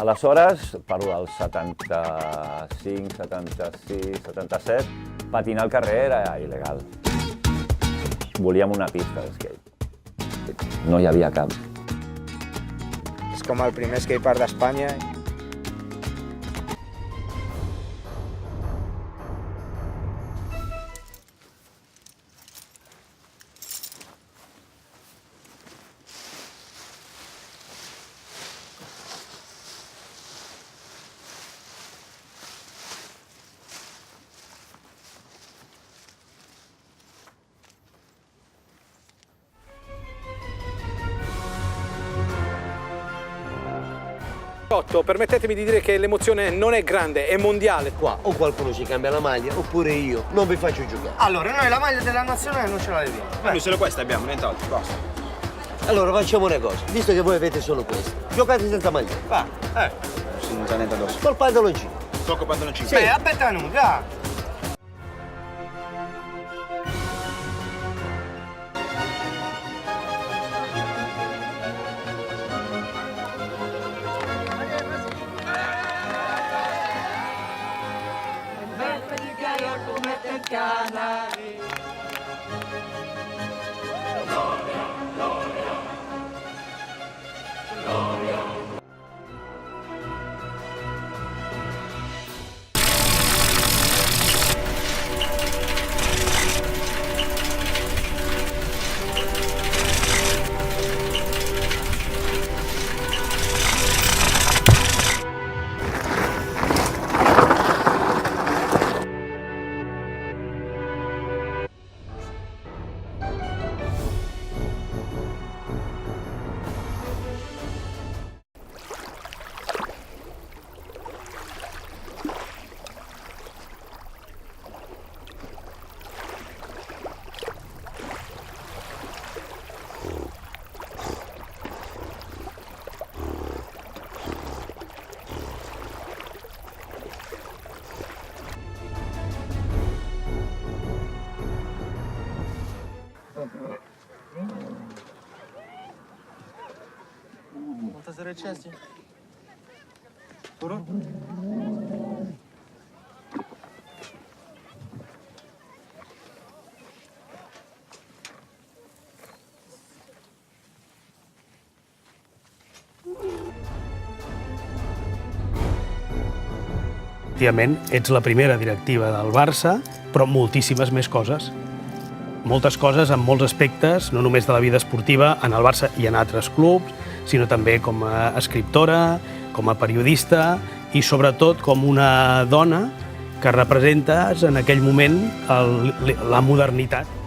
Aleshores, parlo del 75, 76, 77, patinar al carrer era il·legal. Volíem una pista d'skate. No hi havia cap. És com el primer skatepark d'Espanya. Permettetemi di dire che l'emozione non è grande, è mondiale. Qua o qualcuno ci cambia la maglia oppure io non vi faccio giocare. Allora, noi la maglia della nazionale non ce la leviamo. Noi solo questa abbiamo, nient'altro, basta. Allora facciamo una cosa, visto che voi avete solo questo, giocate senza maglia. Va, non c'è niente addosso. Col pantaloncino. Tocco pantaloncino. Sì, aspetta nuda. Quantas recessi? Puro? Efectivament, ets la primera directiva del Barça, però moltíssimes més coses. Moltes coses en molts aspectes, no només de la vida esportiva, en el Barça i en altres clubs, sinó també com a escriptora, com a periodista i sobretot com una dona que representes en aquell moment la modernitat.